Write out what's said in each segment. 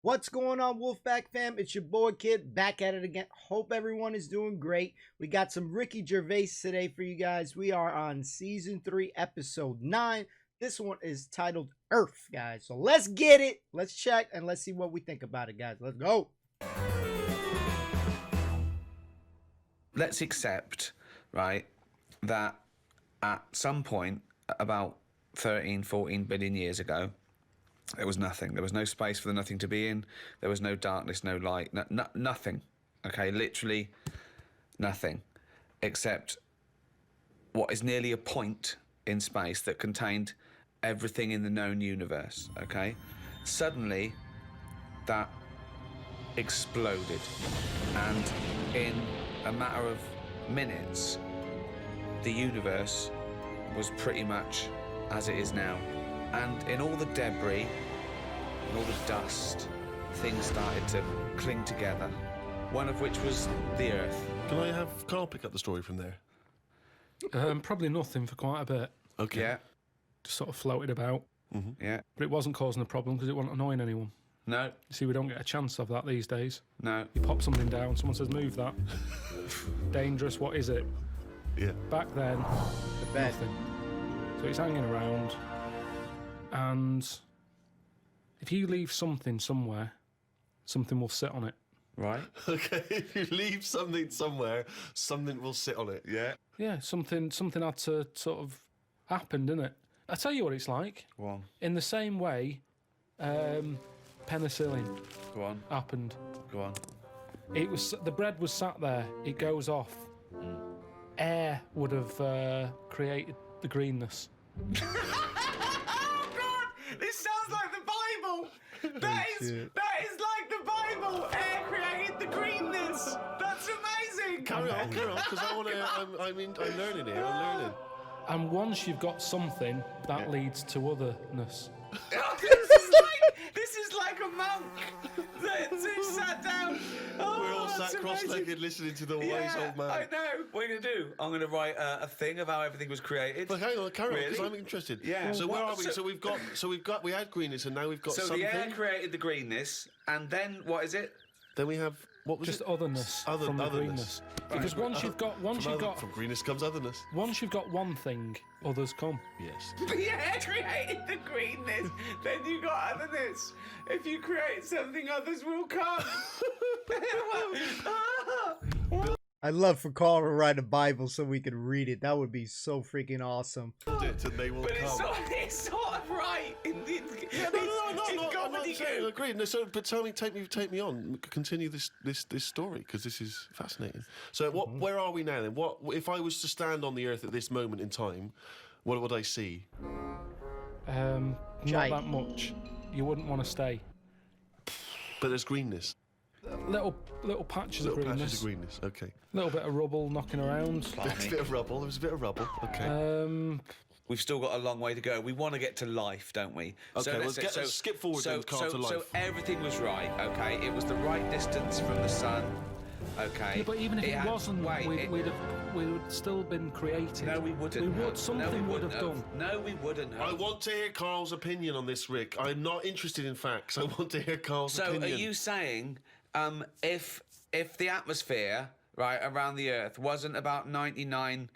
What's going on, Wolfpack fam? It's your boy Kid back at it again. Hope everyone is doing great. We got some Ricky Gervais today for you guys. We are on season 3, episode 9. This one is titled Earth, guys. So let's get it. Let's check and let's see what we think about it, guys. Let's go. Let's accept, right, that at some point about 13, 14 billion years ago, there was nothing. There was no space for the nothing to be in. There was no darkness, no light, nothing. Okay, literally nothing, except what is nearly a point in space that contained everything in the known universe, okay? Suddenly, that exploded, and in a matter of minutes, the universe was pretty much as it is now. And in all the debris, and all the dust, things started to cling together, one of which was the Earth. Can I have Carl pick up the story from there? Probably nothing for quite a bit. Okay. Yeah. Just sort of floated about. Mm-hmm. Yeah. But it wasn't causing a problem because it wasn't annoying anyone. No. You see, we don't get a chance of that these days. No. You pop something down, someone says, move that. Dangerous, what is it? Yeah. Back then, nothing. So it's hanging around. And if you leave something somewhere, something will sit on it. Right. Okay, if you leave something somewhere, something will sit on it, yeah? Yeah, something had to sort of happen, didn't it? I tell you what it's like. Go on. In the same way, penicillin Go on. happened. Go on. It was the bread was sat there. It goes off. Air would have created the greenness. Oh God! This sounds like the Bible. That is like the Bible. Air created the greenness. That's amazing. Carry on, because I want to. I'm learning here. I'm learning. And once you've got something, that leads to otherness. This is like a monk that sat down. Oh, We're all that's sat cross-legged listening to the wise old man. I know. What are you gonna do? I'm gonna write a thing of how everything was created. But hang on, carry on, because Really? I'm interested. Yeah. So where What- are we? so- We had greenness, and now we've got So something. the air created the greenness, and then what is it? Then we have what was Just it? otherness from the greenness. Because once you've got from greenness comes otherness. once you've got one thing, others come. Yes. The air created the greenness, then you got otherness. If you create something, others will come. I'd love for Carl to write a Bible so we could read it. That would be so freaking awesome. And they will But come. it's sort of right. I'm not saying I agree. No, so, but tell me, take me on. Continue this story, because this is fascinating. So, where are we now then? What if I was to stand on the Earth at this moment in time? What would I see? Not that much. You wouldn't want to stay. But there's greenness. Little patches of Little greenness. patches of greenness. Okay. Little bit of rubble knocking around. There's a bit of rubble. There was a bit of rubble. Okay. We've still got a long way to go. We want to get to life, don't we? Okay, let's skip forward then, Carl, to life. So everything was right, okay? It was the right distance from the sun, okay? Yeah, but even if it wasn't, we'd have still been created. No, we wouldn't. Something would have done. No, we wouldn't have. I want to hear Carl's opinion on this, Rick. I'm not interested in facts. I want to hear Carl's opinion. So are you saying if the atmosphere, right, around the Earth wasn't about 99%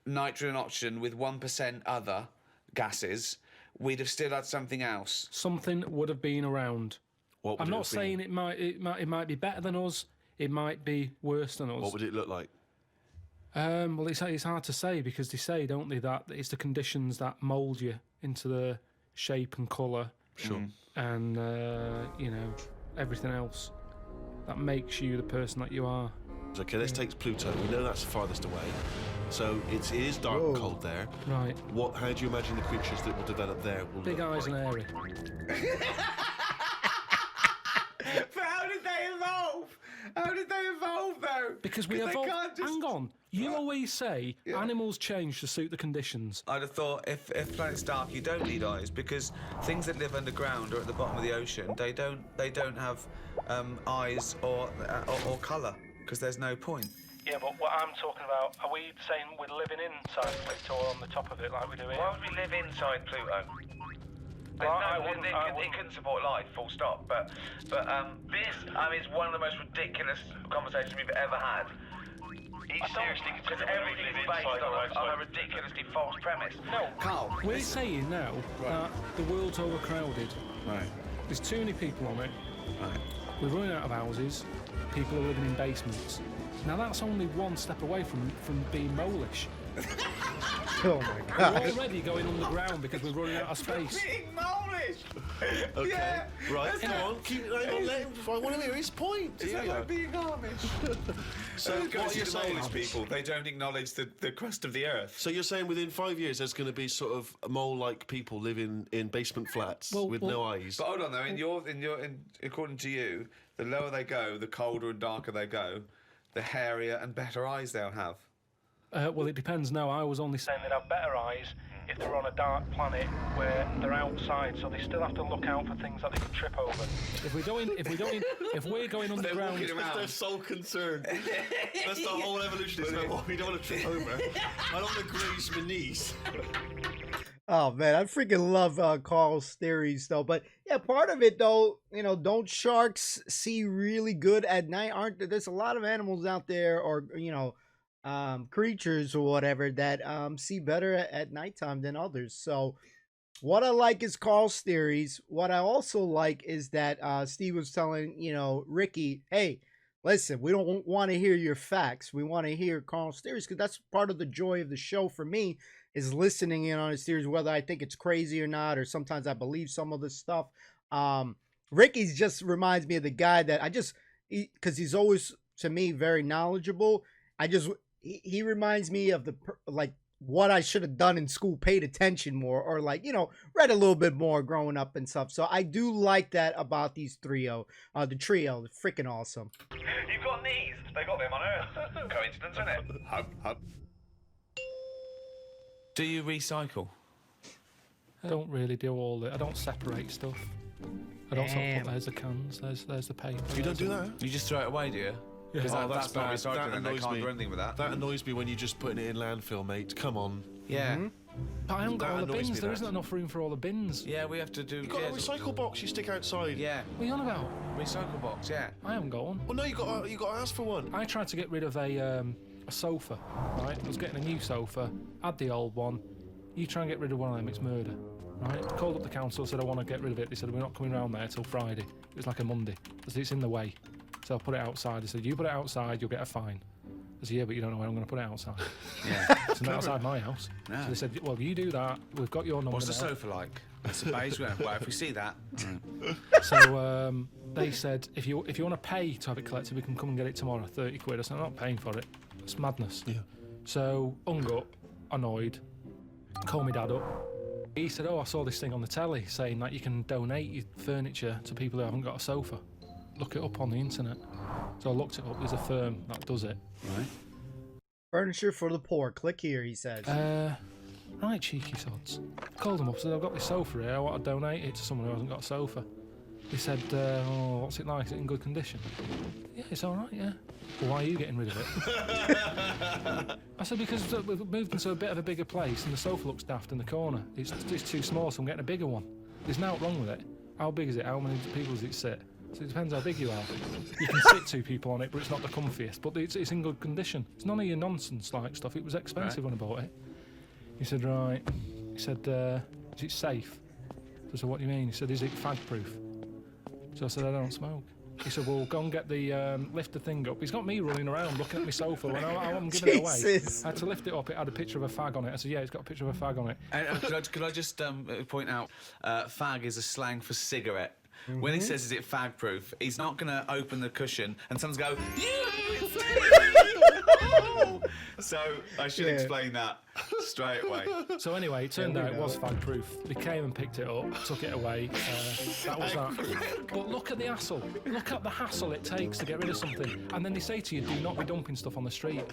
nitrogen and oxygen with 1% other gases, we'd have still had something else? Something would have been around. What would I'm it not have saying been? it might be better than us. It might be worse than us. What would it look like? Well, it's hard to say, because they say, don't they, that it's the conditions that mould you into the shape and colour. Sure. And everything else that makes you the person that you are. Okay, let's take Pluto. We know that's farthest away. So it is dark and cold there. Right. How do you imagine the creatures that will develop there will Big look eyes like? and airy. But how did they evolve? How did they evolve, though? Because we they evolved. can't just- Hang on. You always say animals change to suit the conditions. I'd have thought if planet's dark, you don't need eyes, because things that live underground or at the bottom of the ocean, they don't have eyes or colour, because there's no point. Yeah, but what I'm talking about, are we saying we're living inside Pluto or on the top of it like we do here? Why would we live inside Pluto? It couldn't support life, full stop. But this, is one of the most ridiculous conversations we've ever had. He's seriously Because considering everything's living based inside on a ridiculously false premise. No, Carl, we're saying now that the world's overcrowded. Right. There's too many people on it. Right. We're running out of houses. People are living in basements. Now that's only one step away from being molish. Oh my God. We're already going underground because we're running out of space. Being Polish. Okay. Yeah. Right. Come on. I want to hear his point. Is that like being Amish? So what are you saying? People, they don't acknowledge the crust of the earth. So you're saying within 5 years there's going to be sort of mole-like people living in basement flats with no eyes? But hold on though, according to you, the lower they go, the colder and darker they go, the hairier and better eyes they'll have. Well, it depends now. I was only saying they'd have better eyes if they're on a dark planet where they're outside, so they still have to look out for things that they could trip over. If we're going underground, That's their sole concern. That's the whole evolution. It's about, we don't want to trip over. I don't want to graze my knees. Oh man, I freaking love Carl's theories though. But yeah, part of it though, don't sharks see really good at night? There's a lot of animals out there, or creatures or whatever that see better at nighttime than others. So what I like is Carl's theories. What I also like is that Steve was telling Ricky, hey, listen, we don't want to hear your facts. We want to hear Carl's theories, because that's part of the joy of the show for me, is listening in on his theories, whether I think it's crazy or not, or sometimes I believe some of the stuff. Ricky's just reminds me of the guy that because he's always, to me, very knowledgeable. He reminds me of what I should have done in school, paid attention more, or read a little bit more growing up and stuff. So I do like that about these trio. The trio, they're freaking awesome. You've got knees. They got them on Earth. Coincidence, isn't it? Hub. Do you recycle? I don't really do all that. I don't separate stuff. I don't sort of put, there's the cans, there's the paper. You don't do that? You just throw it away, do you? Because that's not recycling. They can't do anything with that. That annoys me when you're just putting it in landfill, mate. Come on. Yeah. But I haven't got all the bins. There isn't enough room for all the bins. Yeah, we have to do. You've got a recycle box you stick outside. Yeah. What are you on about? Recycle box, yeah. I haven't got one. Well, no, you got to ask for one. I tried to get rid of a sofa, right? I was getting a new sofa, had the old one. You try and get rid of one of them, it's murder, right? I called up the council, said I want to get rid of it. They said we're not coming round there till Friday. It was like a Monday. I said it's in the way. So I'll put it outside. I said, you put it outside, you'll get a fine. I said, yeah, but you don't know where I'm going to put it outside. Yeah. It's not outside my house. No. So they said, well, you do that. We've got your number. What's the now. sofa like? It's a beige one. Well, if we see that. So they said, if you want to pay to have it collected, we can come and get it tomorrow, 30 quid. I said, I'm not paying for it. It's madness. Yeah. So hung up, annoyed, called my dad up. He said, I saw this thing on the telly saying that you can donate your furniture to people who haven't got a sofa. Look it up on the internet. So I looked it up. There's a firm that does it. Right. Furniture for the poor. Click here, he says. Right, cheeky sods. Called them up, said, I've got this sofa here. I want to donate it to someone who hasn't got a sofa. He said, what's it like? Is it in good condition? Yeah, it's all right, yeah. Well, why are you getting rid of it? I said, because we've moved into a bit of a bigger place and the sofa looks daft in the corner. It's too small, so I'm getting a bigger one. There's nothing wrong with it. How big is it? How many people does it sit? So it depends how big you are. You can sit two people on it, but it's not the comfiest. But it's in good condition. It's none of your nonsense-like stuff. It was expensive when I bought it. He said, right. He said, is it safe? So I said, what do you mean? He said, is it fag-proof? So I said, I don't smoke. He said, well, go and get the, lift the thing up. He's got me running around looking at my sofa when I'm giving it away. I had to lift it up. It had a picture of a fag on it. I said, yeah, it's got a picture of a fag on it. Could I just point out, fag is a slang for cigarette. Mm-hmm. When he says, is it fag-proof, he's not going to open the cushion and someone's go, So I should explain that straight away. So anyway, it turned out it was fag-proof. They came and picked it up, took it away. That was that. But look at the hassle. Look at the hassle it takes to get rid of something. And then they say to you, do not be dumping stuff on the street.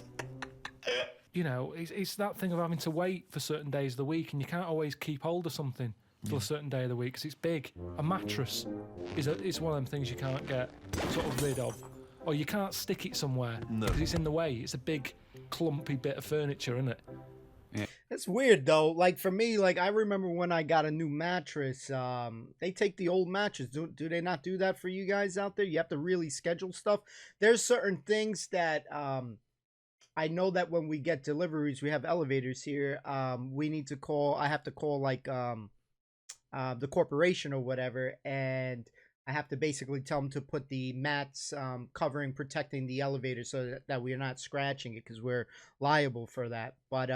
You know, it's that thing of having to wait for certain days of the week, and you can't always keep hold of something till a certain day of the week because it's big. A mattress is one of them things you can't get sort of rid of. or you can't stick it somewhere because it's in the way. It's a big, clumpy bit of furniture, isn't it? That's weird though. Like for me, like I remember when I got a new mattress, they take the old mattress. Do they not do that for you guys out there? You have to really schedule stuff. There's certain things that I know that when we get deliveries, we have elevators here. We need to call. I have to call like the corporation or whatever, and I have to basically tell them to put the mats covering, protecting the elevator so that we're not scratching it because we're liable for that. But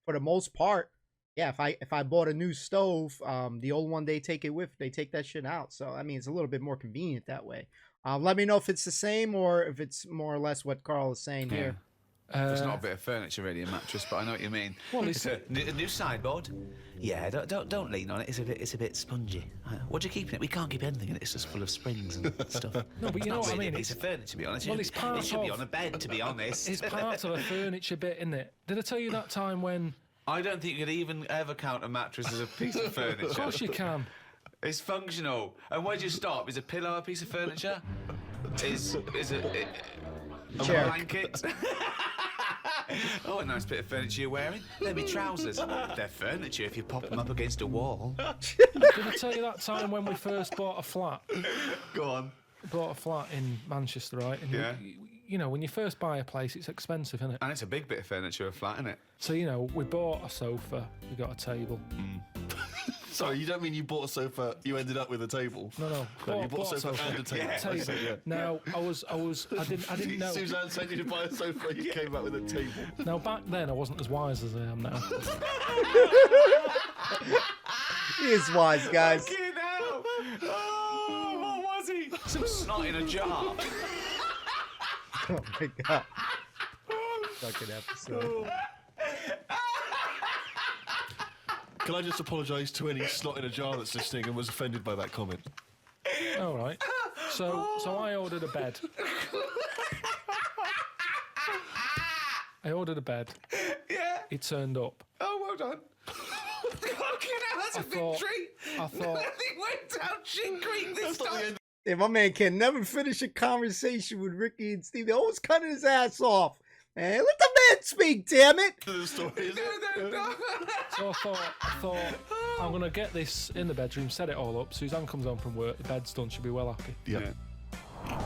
for the most part, yeah, if I bought a new stove, the old one they take that shit out. So I mean, it's a little bit more convenient that way. Let me know if it's the same or if it's more or less what Carl is saying here. It's not a bit of furniture really, a mattress, but I know what you mean. Well, It's a new sideboard. Yeah, don't lean on it. It's a bit spongy. What do you keep in it? We can't keep anything in it. It's just full of springs and stuff. No, but you know what I mean. It's a furniture, to be honest. Well, it's part it should be of- on a bed, to be honest. It's part of a furniture bit, isn't it? Did I tell you that time when? I don't think you could even ever count a mattress as a piece of furniture. Of course you can. It's functional. And where do you stop? Is a pillow a piece of furniture? Is a Chair. blanket? Oh, a nice bit of furniture you're wearing. They're my trousers. They're furniture if you pop them up against a wall. Did I tell you that time when we first bought a flat? Go on. Bought a flat in Manchester, right? And Yeah. you know, when you first buy a place, it's expensive, isn't it? And it's a big bit of furniture, a flat, isn't it? So, you know, we bought a sofa, we got a table. Sorry, you don't mean you bought a sofa, you ended up with a table? No. You bought a sofa and a table. Yeah. I see, yeah. Now, I didn't know. Suzanne sent you to buy a sofa, you came back with a table. Now, back then, I wasn't as wise as I am now. He is wise, guys. Fucking hell! Oh, what was he? Some snot in a jar. Oh my god. Fucking episode. Can I just apologise to any snot in a jar that's listening and was offended by that comment? All right. So I ordered a bed. Yeah. It turned up. Oh, well done. Fucking hell, that's a big treat. I thought, They went down shit creek this That's not the time. end Hey, my man can never finish a conversation with Ricky and Steve. They're always cutting his ass off. Man, let the man speak, damn it. of the story, is it? so I thought, I'm gonna get this in the bedroom, set it all up. Suzanne comes home from work, the bed's done, she'll be well happy. Yeah.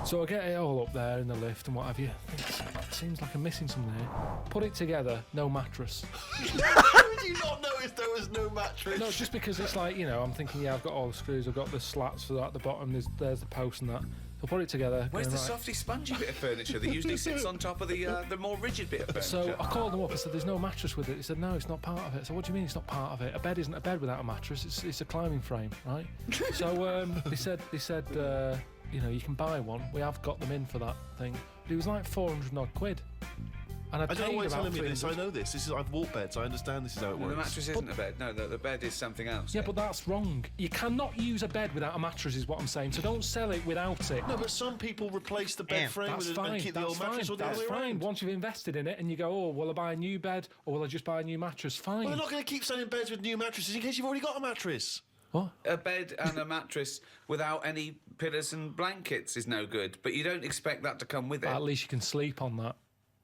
So I get it all up there in the lift and what have you. I think it seems like I'm missing something here. Put it together, no mattress. How would you not notice there was no mattress? No, just because it's like, you know, I'm thinking, yeah, I've got all the screws, I've got the slats for that at the bottom, there's the post and that. So put it together. Where's going, the right. softy, spongy bit of furniture that usually sits on top of the more rigid bit of furniture? So I called them up and said, there's no mattress with it. He said, no, it's not part of it. So what do you mean it's not part of it? A bed isn't a bed without a mattress. It's a climbing frame, right? So they said, you know, you can buy one. We have got them in for that thing. But it was like 400 odd quid. And I don't know paid why you're about telling me this. I 300. know this. I've walked beds. I understand this is how it No, works. the mattress isn't a bed. No, the bed is something else. Yeah, but that's wrong. You cannot use a bed without a mattress, is what I'm saying. So don't sell it without it. No, but some people replace the bed Damn, frame That's with fine. and keep the That's old fine. mattress or the That's other way fine. around. Once you've invested in it and you go, oh, will I buy a new bed or will I just buy a new mattress? Fine. Well, they're not going to keep selling beds with new mattresses in case you've already got a mattress. What? A bed and a mattress without any pillows and blankets is no good, but you don't expect that to come with it. At least you can sleep on that.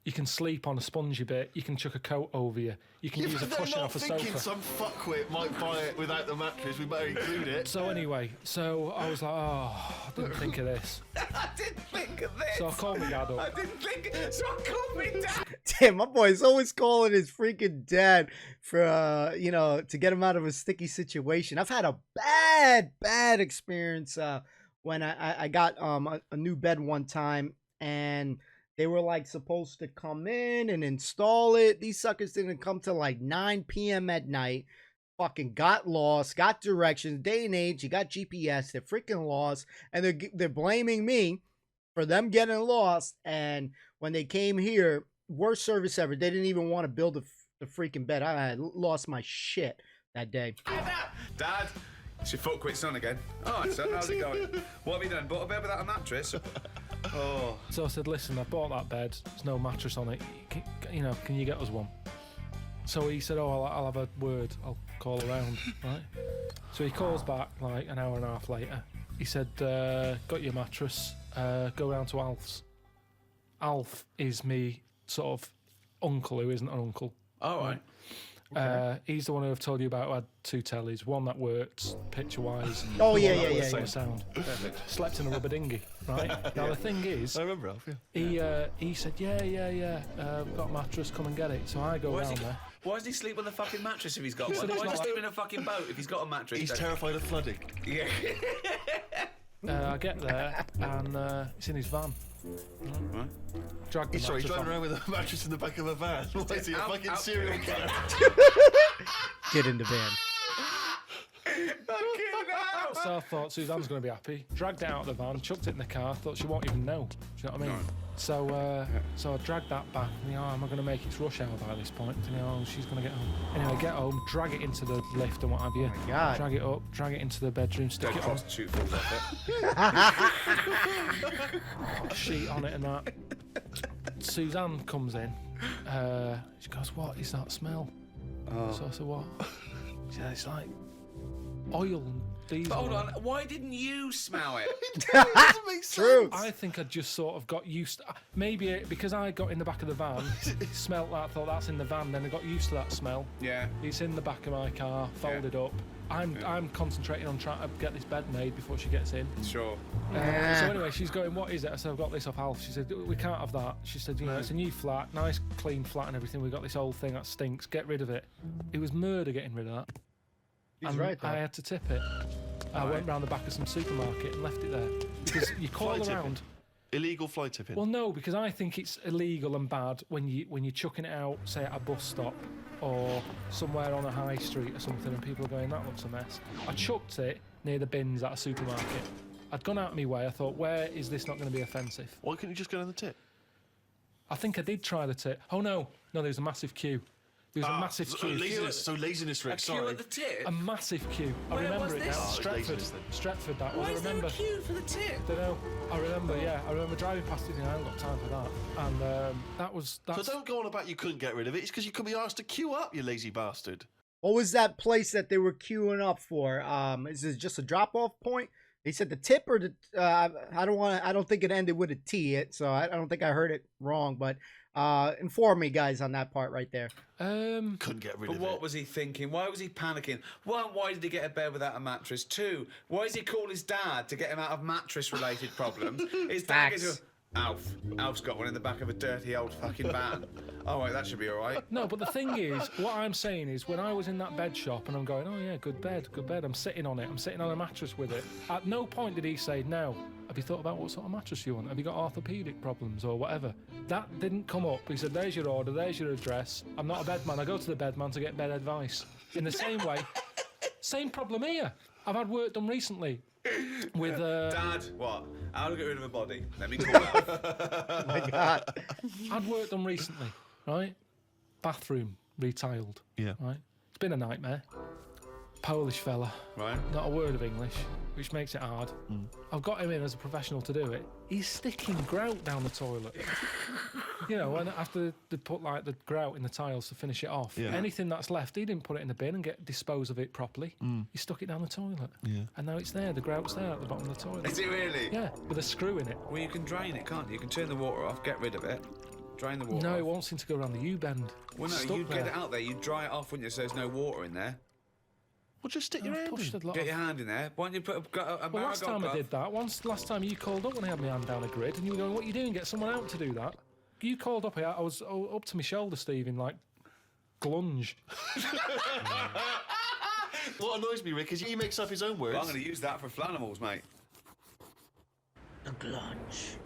You can sleep on a spongy bit. You can chuck a coat over you. You can use a but they're cushion not off a thinking sofa. some fuckwit might buy it without the mattress. We better include it. So anyway, so I was like, oh, I didn't think of this. I didn't think of this. So I called my dad I up. didn't think. So I called me dad. Damn, my boy's always calling his freaking dad for, you know, to get him out of a sticky situation. I've had a bad experience when I got a new bed one time and they were like supposed to come in and install it. These suckers didn't come till like 9 p.m. at night. Fucking got lost, got directions. Day and age, you got GPS. They're freaking lost, and they're blaming me for them getting lost. And when they came here, worst service ever. They didn't even want to build the freaking bed. I had lost my shit that day. Dad, it's your foot quit son again. All right, son, how's it going? What have you done? Bought a bed without a mattress? Oh. So I said, listen, I bought that bed. There's no mattress on it. Can you get us one? So he said, oh, I'll have a word. I'll call around, right? So he calls back like an hour and a half later. He said, got your mattress. Go round to Alf's. Alf is me sort of uncle who isn't an uncle. All right. He's the one who I've told you about who had 2 tellies, one that worked picture-wise. Oh, yeah, one that yeah, was yeah. Sound. Slept in a rubber dinghy, right? Now, the thing is, I remember Alf, yeah. he said, yeah, we've got a mattress, come and get it. So I go down there. Why does he sleep on the fucking mattress if he's got He said one? it's Why does not he sleep in a fucking boat if he's got a mattress? He's terrified of flooding. Yeah. I get there, and it's in his van. Right. Drag the He's mattress driving off. around with a mattress in the back of a van. What is he, a fucking serial killer? Get in the van. So I thought Suzanne's going to be happy. Dragged it out of the van, chucked it in the car. Thought she won't even know. Do you know what I mean? So, so I dragged that back. And, am I going to make it rush hour by this point? And, she's going to get home. Anyway, get home, drag it into the lift and what have you. Oh my God. Drag it up, drag it into the bedroom, stick Dead it on. prostitute falls off it. Put a sheet on it and that. Suzanne comes in. She goes, "What is that smell?" So I said, "What?" She said, "It's like oil and diesel." But hold on, why didn't you smell it? Doesn't make sense. True. I think I just sort of got used to, maybe because I got in the back of the van, smelt that, thought that's in the van, then I got used to that smell. Yeah. It's in the back of my car, folded up. I'm concentrating on trying to get this bed made before she gets in. Sure. So anyway, she's going, "What is it?" I said, "I've got this off Alf." She said, "We can't have that." She said, "It's a new flat, nice clean flat and everything. We've got this old thing that stinks. Get rid of it." It was murder getting rid of that. He's And right, though. I had to tip it. I went round the back of some supermarket and left it there. Because you call Fly tipping. around. Illegal fly tipping. Well, no, because I think it's illegal and bad when you're chucking it out, say at a bus stop or somewhere on a high street or something, and people are going, "That looks a mess." I chucked it near the bins at a supermarket. I'd gone out of my way. I thought, where is this not going to be offensive? Why couldn't you just go down the tip? I think I did try the tip. Oh no, there was a massive queue. There was a massive queue. Laziness, Rick, A queue sorry. at the tip? A massive queue. I Where remember was it this? now. Oh, Stretford. laziness then. Stretford, that Why was. I is there remember. a queue for the tip? Don't know. I remember, yeah. I remember driving past it and I haven't got time for that. And that's... So don't go on about you couldn't get rid of it. It's because you couldn't be asked to queue up, you lazy bastard. What was that place that they were queuing up for? Is it just a drop-off point? They said the tip or the I don't think it ended with a T. So I don't think I heard it wrong. But inform me, guys, on that part right there. Couldn't get rid But of what it. was he thinking? Why was he panicking? One, why did he get a bed without a mattress? Two, why does he call his dad to get him out of mattress-related problems? His dad Facts. goes, Alf's got one in the back of a dirty old fucking van. Oh, wait, that should be all right. No, but the thing is, what I'm saying is, when I was in that bed shop and I'm going, "Oh yeah, good bed. I'm sitting on it. I'm sitting on a mattress with it." At no point did he say, "Now, have you thought about what sort of mattress you want? Have you got orthopedic problems or whatever?" That didn't come up. He said, "There's your order. There's your address. I'm not a bed man. I go to the bed man to get bed advice." In the same way, same problem here. I've had work done recently with Dad, what? How to get rid of a body? Let me call Alf. Oh my God. had work done recently, right? Bathroom retiled. Yeah. Right? It's been a nightmare. Polish fella, Right. not a word of English, which makes it hard. I've got him in as a professional to do it. He's sticking grout down the toilet. And after they put like the grout in the tiles to finish it off, Yeah. anything that's left, he didn't put it in the bin and dispose of it properly. He stuck it down the toilet. Yeah. And now it's there, the grout's there at the bottom of the toilet. Is it really? Yeah, with a screw in it. Well, you can drain it, can't you? You can turn the water off, get rid of it, drain the water No, off. it won't seem to go around the U-bend. Well, no, Stuck you'd there. get it out there, you'd dry it off, wouldn't you, so there's no water in there. Well, just stick your I've hand pushed in. a lot Get of... your hand in there. Why don't you put a Well, last time I glove? did that, last time you called up when I had my hand down a grid, and you were going, "What are you doing? Get someone out to do that." You called up here, I was up to my shoulder, Steve, in like glunge. What annoys me, Rick, is he makes up his own words. Well, I'm going to use that for Flanimals, mate. A glunch.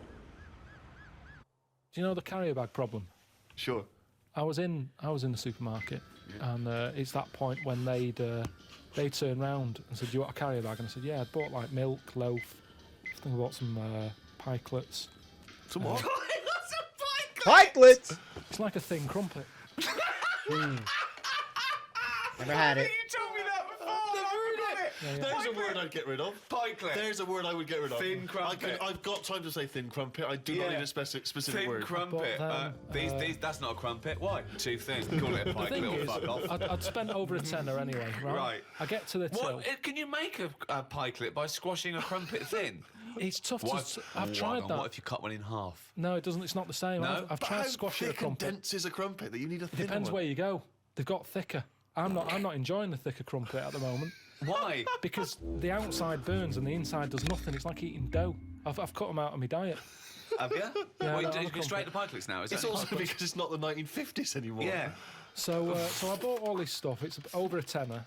Do you know the carrier bag problem? Sure. I was in the supermarket, and it's that point when they turned round and said, "Do you want a carrier bag?" And I said, "Yeah." I'd bought like milk, loaf. I think I bought some pikelets. Some what? Pikelets. It's like a thin crumpet. Never had it. You told me that before. There's a word I'd get rid of. Pikelet. There's a word I would get rid of. Thin crumpet. I've got time to say thin crumpet. I do not Yeah. need a specific Thin word. crumpet. But These, that's not a crumpet. Why? Too thin. Call it a The pike, thing little is, fuck off. I'd spent over a tenner anyway, right? Right. I get to the till. What? Can you make a pikelet by squashing a crumpet thin? It's tough What to. if- I've oh, tried hang on, that. What if you cut one in half? No, it doesn't. It's not the same. No? I've But tried how squashing a thick and crumpet. dense is a crumpet that you need a thin Depends one? where you go. They've got thicker. I'm not enjoying the thicker crumpet at the moment Why? because the outside burns and the inside does nothing. It's like eating dough. I've cut them out of my diet. Have you? Yeah, Well, I you don't have a go straight to Pyclicks now. Is It's that also because it's not the 1950s anymore. Yeah. So I bought all this stuff. It's over a tenner.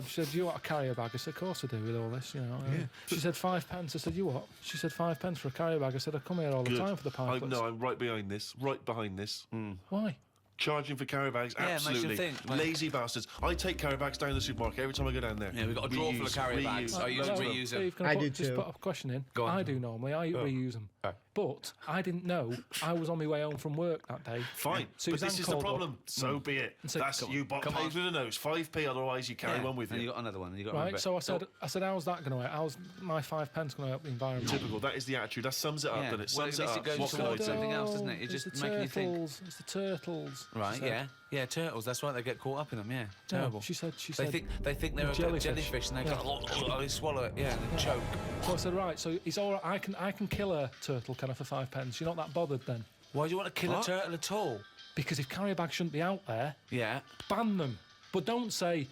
She said, "Do you want a carrier bag?" I said, "Of course I do." With all this, you know. She said 5 pence. I said, "You what?" She said 5 pence for a carrier bag. I said, "I come here all the Good. time for the pie." No, I'm right behind this. Right behind this. Why? Charging for carry bags, Yeah, it makes you absolutely. think, like- Lazy bastards. I take carry bags down to the supermarket every time I go down there. Yeah, we've got a drawer full of Reuse, carrier bags. reuse. I use Loads of reuse them. Steve, can I put, do just too. put a question in. Go on. I do normally. I reuse them. But I didn't know. I was on my way home from work that day. Fine, Suzanne but this is the called up problem. So be it. and said, That's "Come you bought come paid on." with the nose. 5p, otherwise you carry one with And you. you got another one. And you got Right, so I said, how's that going to help? How's my 5 pence going to help the environment? Typical. That is the attitude. That sums it up, doesn't it? Well, at Sums least it it up. goes What can I towards do? something else, doesn't it? It's It's just the making you think. turtles. It's the turtles. she Right? said. Yeah, turtles. That's right. They get caught up in them. Yeah, terrible. She said. They think they're a jellyfish. jellyfish, and they go, they swallow it. Yeah, and choke. So I said, right. So it's all right. I can kill a turtle, can I, for 5 pence? You're not that bothered then? Why do you want to kill What? a turtle at all? Because if carrier bags shouldn't be out there, Yeah. ban them. But don't say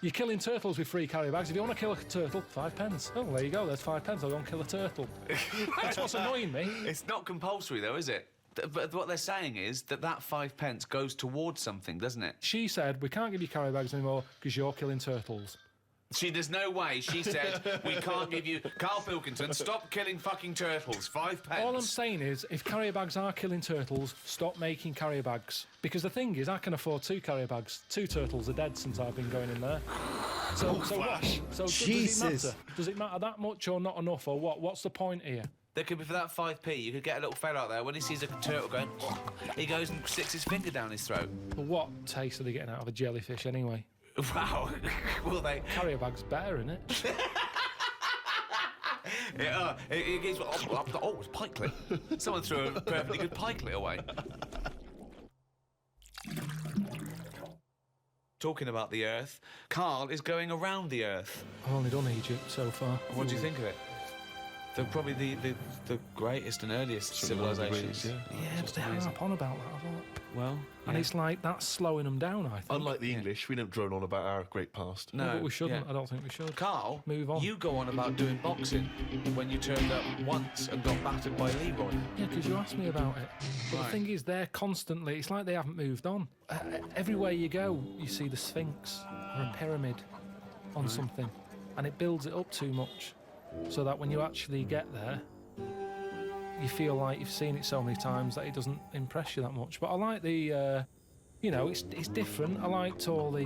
you're killing turtles with free carrier bags. If you want to kill a turtle, 5 pence. Oh, there you go. There's 5 pence. I'll go and kill a turtle. That's what's annoying me. It's not compulsory though, is it? But what they're saying is that 5 pence goes towards something, doesn't it? She said we can't give you carrier bags anymore because you're killing turtles. There's no way. She said we can't give you. Carl Pilkington, stop killing fucking turtles. 5 pence. All I'm saying is, if carrier bags are killing turtles, stop making carrier bags. Because the thing is, I can afford 2 carrier bags. 2 turtles are dead since I've been going in there. So what? So does it Jesus. matter? Does it matter that much or not enough or what? What's the point here? There could be for that 5p. You could get a little fella out there when he sees a turtle going. He goes and sticks his finger down his throat. But what taste are they getting out of a jellyfish anyway? Wow. Will they? Carrier bag's better, isn't it? It gives. Oh, it's pikelet. Someone threw a perfectly good pikelet away. Talking about the Earth, Carl is going around the Earth. I've only done Egypt so far. What do you think of it? They're probably the greatest and earliest civilizations. Yeah. Yeah, but they harp on about that a lot. Well, And it's like that's slowing them down, I think. Unlike the English, we don't drone on about our great past. no, But we shouldn't. yeah. I don't think we should. Carl, Move on. You go on about doing boxing when you turned up once and got battered by Leroy. Yeah, because you asked me about it. But Right. the thing is, they're constantly, it's like they haven't moved on. Everywhere you go, you see the Sphinx or a pyramid on something, and it builds it up too much. So that when you actually get there, you feel like you've seen it so many times that it doesn't impress you that much. But I like the, it's different. I liked all the,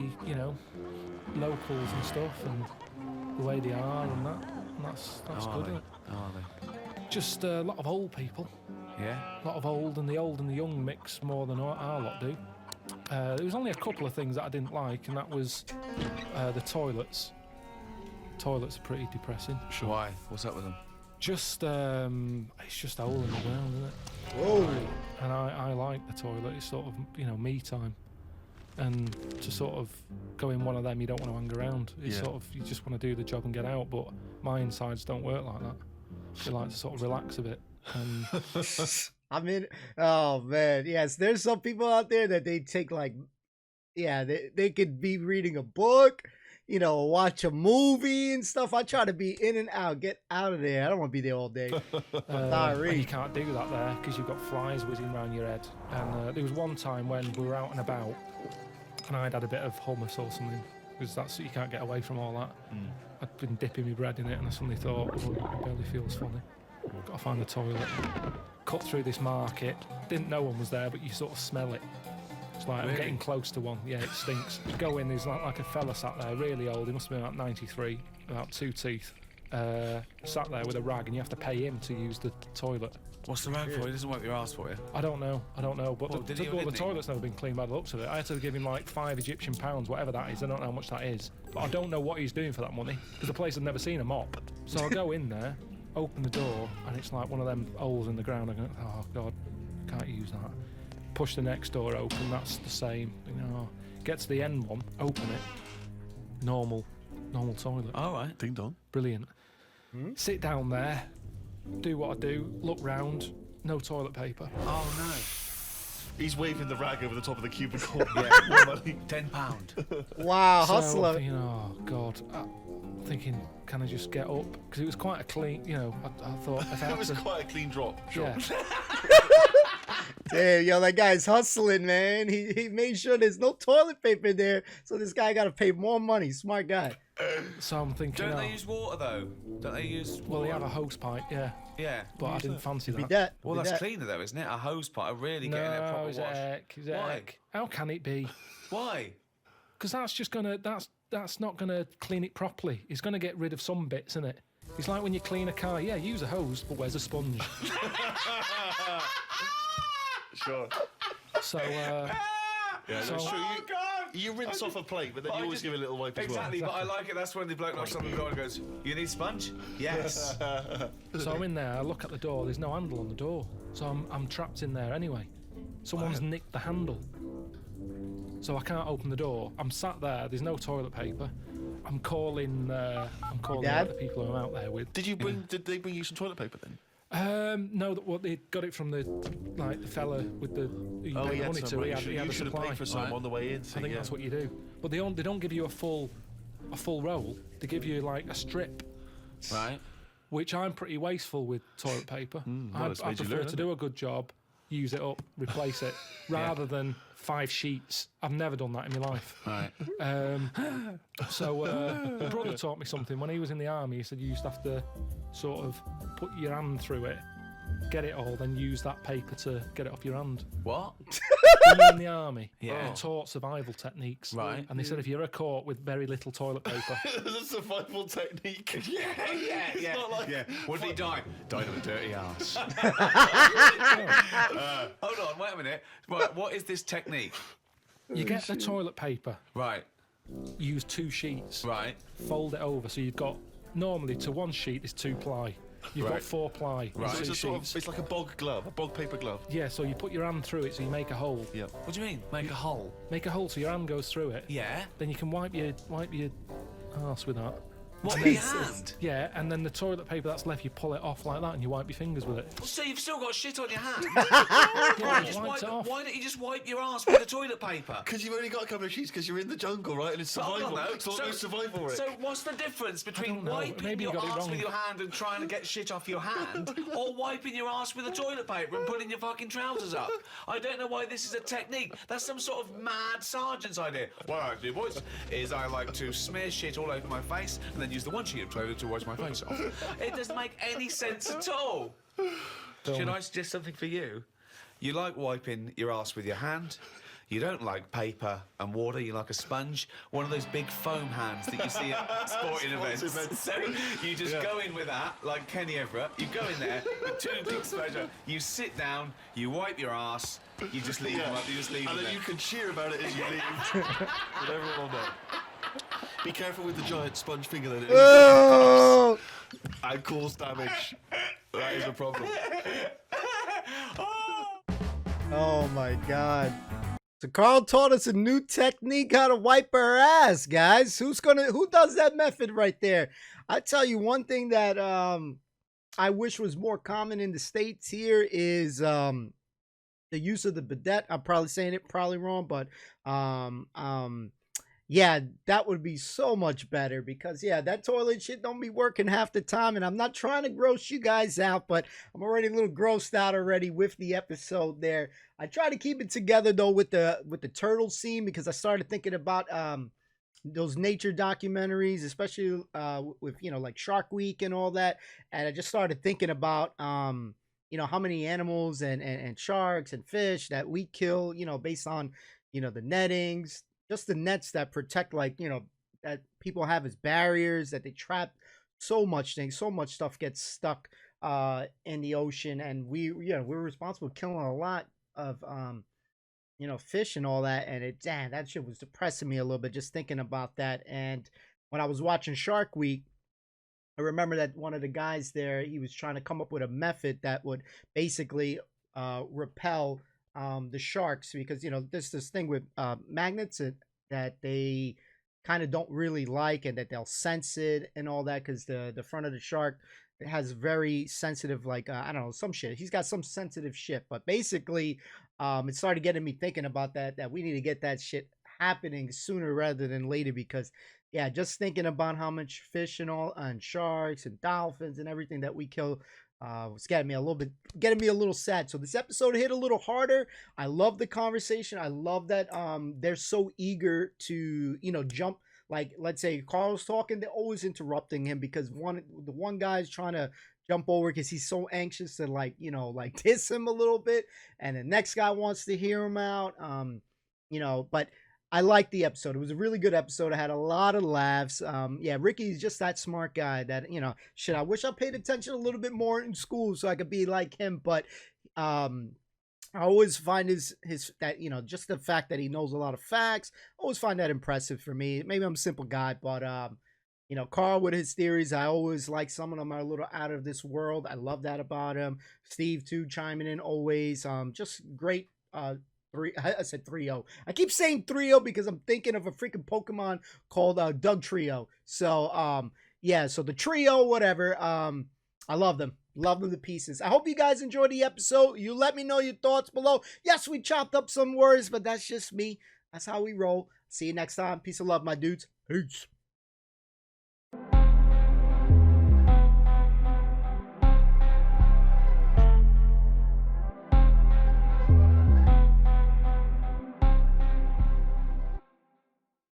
locals and stuff and the way they are and that. And that's good. Isn't it? Are they? Just a lot of old people. Yeah. A lot of old and the young mix more than our lot do. There was only a couple of things that I didn't like, and that was the toilets. Toilets are pretty depressing. Why? What's up with them? Just, it's just a hole in the ground, isn't it? Whoa. And I like the toilet. It's sort of, me time. And to sort of go in one of them, you don't want to hang around. It's Yeah. sort of, you just want to do the job and get out. But my insides don't work like that. They like to sort of relax a bit. And I mean, oh man, yes. There's some people out there that they take they could be reading a book, watch a movie and stuff. I try to be in and out, get out of there. I don't want to be there all day. and Sorry. you can't do that there because you've got flies whizzing around your head. And there was one time when we were out and about, and I'd had a bit of hummus or something, because that's you can't get away from all that. I'd been dipping my bread in it, and I suddenly thought, oh, it barely feels funny. Got to find the toilet. Cut through this market. Didn't know one was there, but you sort of smell it. It's like I'm Really? getting close to one. Yeah, it stinks. You go in, there's like a fella sat there, really old. He must have been about 93, about 2 teeth. Sat there with a rag, and you have to pay him to use the toilet. What's the rag for? He doesn't wipe your ass for you. I don't know. But Well, did he or the didn't he? toilet's never been cleaned by the looks of it. I had to give him like £5 Egyptian, whatever that is. I don't know how much that is. But I don't know what he's doing for that money, because the place had never seen a mop. So I go in there, open the door, and it's like one of them holes in the ground. I go, oh God, can't use that. Push the next door open, that's the same. Get to the end one, open it. Normal toilet. All right. Ding dong. Brilliant. Sit down there, do what I do, look round, no toilet paper. Oh no. He's waving the rag over the top of the cubicle. Yeah. More money. £10. Wow, So hustler. I'm thinking, oh God, thinking, can I just get up? Because it was quite a clean, you know, I thought if I It had was to, quite a clean drop. Sure. yeah. Damn, yo, that guy's hustling, man. He made sure there's no toilet paper there, so this guy got to pay more money. Smart guy. So I'm thinking, Don't oh, they use water though? Don't they use? well, they water? have a hose pipe, yeah, Yeah. but I didn't fancy Be that. that. Well, be that's that. cleaner though, isn't it? A hose pipe, really getting a No, proper it's wash. heck, Why? heck. How can it be? Why? Because that's just gonna, that's not gonna clean it properly. It's gonna get rid of some bits, isn't it? It's like when you clean a car. Yeah, use a hose, but where's a sponge? Sure. So, Yeah, So- that's true. Oh God! You rinse off a plate, but then But you I always just- give it a little wipe Exactly, as but I like it. That's when the bloke knocks on the door and goes, "You need sponge?" Yes. so I'm in there. I look at the door. There's no handle on the door, so I'm trapped in there anyway. Someone's nicked the handle, so I can't open the door. I'm sat there. There's no toilet paper. I'm calling. Dad? Like, the people who I'm out there with. Did they bring you some toilet paper then? No, what they got it from the fella with the who you pay money to. right. He had You a should have supply. paid for some Right. on the way in. I think that's what you do. But they don't give you a full roll. They give you like a strip, Right. which I'm pretty wasteful with toilet paper. well, it's I made you prefer learn, to hasn't do a good job, use it up, replace it, rather than 5 sheets. I've never done that in my life. Right. So my brother taught me something. When he was in the army, he said you used to have to sort of put your hand through it, get it all, then use that paper to get it off your hand. What? When you're in the army, Yeah. they're taught survival techniques. Right. And they said if you're ever caught with very little toilet paper, It's a survival technique. Yeah. not like- yeah. What did he die? Died of a dirty ass. Hold on, wait a minute. Right, what is this technique? you get the toilet paper, Right. use 2 sheets, Right. fold it over. So you've got, normally to 1 sheet is 2 ply. You've got Right. 4 ply. Right. So Two it's a sheets. sort of, it's like a bog glove, a bog paper glove. Yeah, so you put your hand through it so you make a hole. Yeah. What do you mean? Make a hole? Make a hole so your hand goes through it. Yeah. Then you can wipe your arse with that. What, with your hand? Yeah, and then the toilet paper that's left, you pull it off like that and you wipe your fingers with it. So you've still got shit on your hand? Yeah, Just wiped it off. why don't you just wipe your ass with the toilet paper? Because you've only got a couple of sheets because you're in the jungle, right? And it's Hold survival. on, though. It's not survival, Rick. So what's the difference between don't know. wiping Maybe you your got it ass wrong. with your hand and trying to get shit off your hand, or wiping your ass with a toilet paper and pulling your fucking trousers up? I don't know why this is a technique. That's some sort of mad sergeant's idea. What I do, boys, is I like to smear shit all over my face and then use the one sheet of toilet to wash my face off. It doesn't make any sense at all. Should I suggest something for you? You like wiping your ass with your hand. You don't like paper and water. You like a sponge. One of those big foam hands that you see at sporting events. So you just go in with that, like Kenny Everett. You go in there with 2 big sponge. You sit down. You wipe your ass. You just leave them up. You just leave And them then there. you can cheer about it as you leave. With everyone on there. Be careful with the giant sponge finger that it is. Oh, And cause damage. That is a problem. oh my God. So Carl taught us a new technique how to wipe our ass, guys. Who does that method right there? I tell you one thing that I wish was more common in the States here is the use of the bidet. I'm probably saying it probably wrong, but yeah, that would be so much better because yeah, that toilet shit don't be working half the time. And I'm not trying to gross you guys out, but I'm already a little grossed out already with the episode there. I try to keep it together though with the turtle scene because I started thinking about those nature documentaries, especially with like Shark Week and all that. And I just started thinking about how many animals and sharks and fish that we kill, based on the nettings, just the nets that protect, that people have as barriers, that they trap so much stuff gets stuck in the ocean, and we're responsible for killing a lot of fish and all that. And that shit was depressing me a little bit just thinking about that. And when I was watching Shark Week, I remember that one of the guys there, he was trying to come up with a method that would basically repel the sharks, because there's this thing with magnets that they kind of don't really like, and that they'll sense it and all that, because the front of the shark has very sensitive, like I don't know, some shit. He's got some sensitive shit, but basically, it started getting me thinking about that we need to get that shit happening sooner rather than later because yeah, just thinking about how much fish and all and sharks and dolphins and everything that we kill was getting me a little sad. So this episode hit a little harder. I love the conversation. I love that they're so eager to, jump. Like, let's say Carl's talking, they're always interrupting him because the one guy's trying to jump over because he's so anxious to like diss him a little bit, and the next guy wants to hear him out. But I liked the episode. It was a really good episode. I had a lot of laughs. Yeah, Ricky's just that smart guy that, shit, I wish I paid attention a little bit more in school so I could be like him. But I always find his that, just the fact that he knows a lot of facts, I always find that impressive for me. Maybe I'm a simple guy, but Carl with his theories, I always like some of them are a little out of this world. I love that about him. Steve too, chiming in always. Just great I said 3-0. I keep saying 3-0 because I'm thinking of a freaking Pokemon called Doug Trio. So yeah, so the trio, whatever. I love them. Love them to pieces. I hope you guys enjoyed the episode. You let me know your thoughts below. Yes, we chopped up some words, but that's just me. That's how we roll. See you next time. Peace and love, my dudes. Peace.